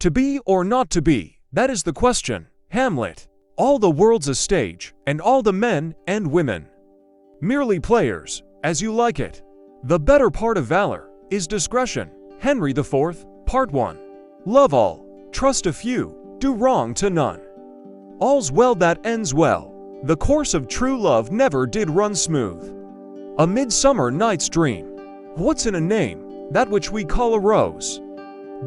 To be or not to be, that is the question. Hamlet. All the world's a stage, and all the men and women merely players, as you like it. The better part of valor is discretion. Henry IV, Part 1. Love all, trust a few, do wrong to none. All's well that ends well. The course of true love never did run smooth. A Midsummer Night's Dream. What's in a name? That which we call a rose.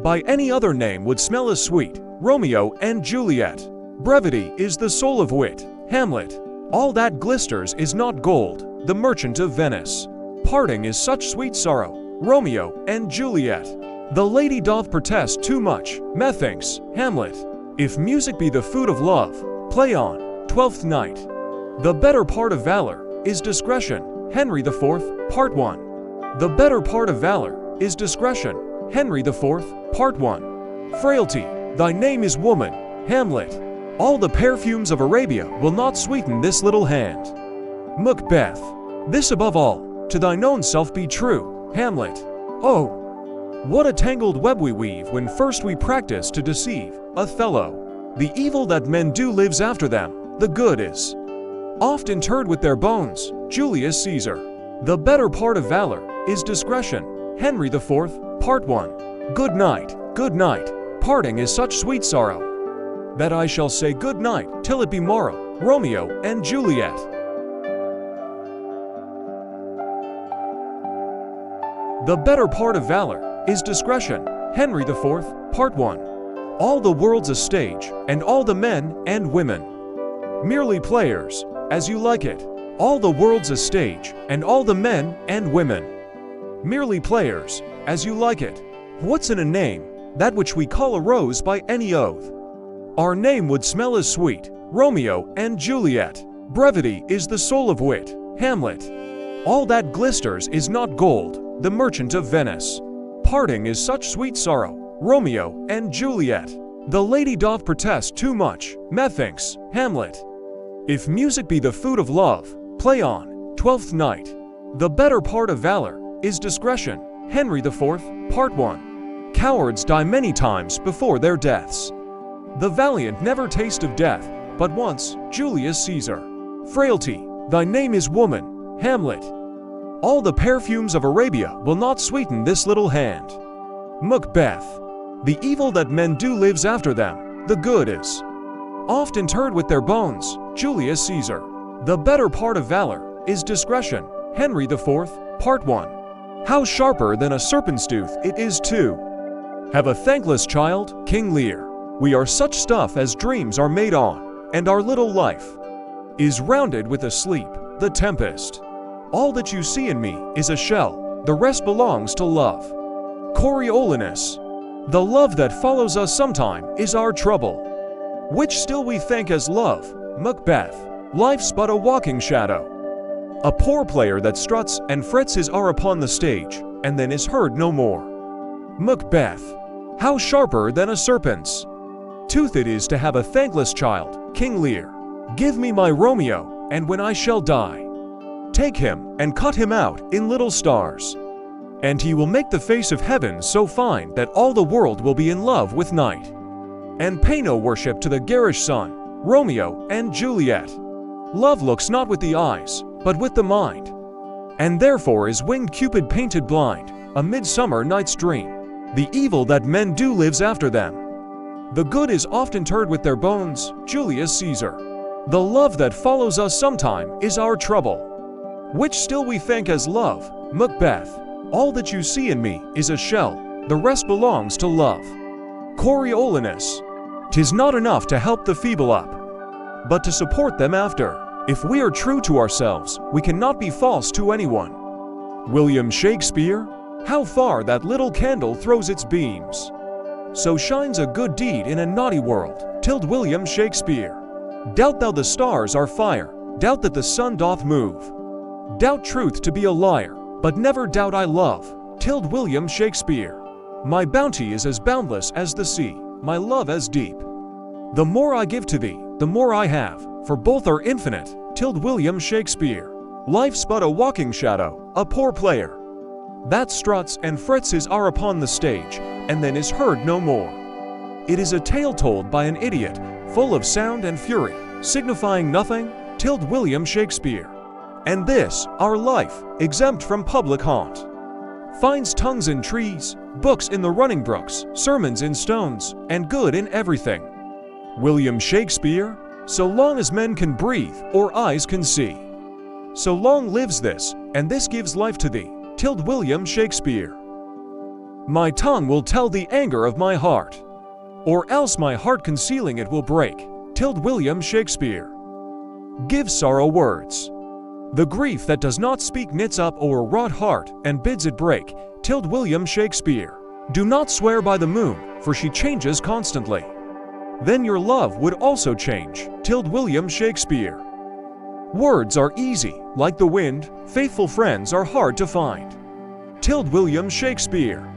By any other name would smell as sweet. Romeo and Juliet. Brevity is the soul of wit. Hamlet. All that glisters is not gold. The Merchant of Venice. Parting is such sweet sorrow. Romeo and Juliet. The lady doth protest too much. Methinks. Hamlet. If music be the food of love, play on. Twelfth Night. The better part of valor is discretion. Henry IV, Part 1. The better part of valor is discretion. Henry IV, Part 1. Frailty. Thy name is woman. Hamlet. All the perfumes of Arabia will not sweeten this little hand. Macbeth. This above all, to thine own self be true. Hamlet. Oh, what a tangled web we weave when first we practice to deceive. Othello. The evil that men do lives after them, the good is oft interred with their bones. Julius Caesar. The better part of valor is discretion. Henry IV, Part 1. Good night, good night. Parting is such sweet sorrow that I shall say good night till it be morrow. Romeo and Juliet. The better part of valor is discretion. Henry IV, Part 1. All the world's a stage, and all the men and women merely players, as you like it. All the world's a stage, and all the men and women merely players, as you like it. What's in a name? That which we call a rose by any oath. Our name would smell as sweet. Romeo and Juliet. Brevity is the soul of wit. Hamlet. All that glisters is not gold. The Merchant of Venice. Parting is such sweet sorrow. Romeo and Juliet. The lady doth protest too much. Methinks. Hamlet. If music be the food of love, play on. Twelfth Night. The better part of valor is discretion. Henry IV, Part 1. Cowards die many times before their deaths. The valiant never taste of death, but once. Julius Caesar. Frailty. Thy name is woman. Hamlet. All the perfumes of Arabia will not sweeten this little hand. Macbeth. The evil that men do lives after them, the good is oft interred with their bones. Julius Caesar. The better part of valor is discretion. Henry IV, Part 1. How sharper than a serpent's tooth it is to have a thankless child. King Lear. We are such stuff as dreams are made on, and our little life is rounded with a sleep. The Tempest. All that you see in me is a shell, the rest belongs to love. Coriolanus. The love that follows us sometime is our trouble, which still we think as love. Macbeth. Life's but a walking shadow, a poor player that struts and frets his hour upon the stage, and then is heard no more. Macbeth. How sharper than a serpent's tooth it is to have a thankless child. King Lear. Give me my Romeo, and when I shall die, take him and cut him out in little stars, and he will make the face of heaven so fine that all the world will be in love with night, and pay no worship to the garish sun. Romeo and Juliet. Love looks not with the eyes, but with the mind, and therefore is winged Cupid painted blind. A Midsummer Night's Dream. The evil that men do lives after them, the good is oft interred with their bones. Julius Caesar. The love that follows us sometime is our trouble, which still we think as love. Macbeth. All that you see in me is a shell, the rest belongs to love. Coriolanus. 'Tis not enough to help the feeble up, but to support them after. If we are true to ourselves, we cannot be false to anyone. William Shakespeare. How far that little candle throws its beams, so shines a good deed in a naughty world. William Shakespeare. Doubt thou the stars are fire, doubt that the sun doth move, doubt truth to be a liar, but never doubt I love. William Shakespeare. My bounty is as boundless as the sea, my love as deep. The more I give to thee, the more I have, for both are infinite. William Shakespeare. Life's but a walking shadow, a poor player that struts and frets his hour upon the stage, and then is heard no more. It is a tale told by an idiot, full of sound and fury, signifying nothing, tilled William Shakespeare. And this, our life, exempt from public haunt. Finds tongues in trees, books in the running brooks, sermons in stones, and good in everything. William Shakespeare, so long as men can breathe or eyes can see. So long lives this, and this gives life to thee, tilled William Shakespeare. My tongue will tell the anger of my heart, or else my heart concealing it will break, tilled William Shakespeare. Give sorrow words. The grief that does not speak knits up o'er wrought heart and bids it break, tilled William Shakespeare. Do not swear by the moon, for she changes constantly. Then your love would also change, tilled William Shakespeare. Words are easy, like the wind, faithful friends are hard to find, tilled William Shakespeare.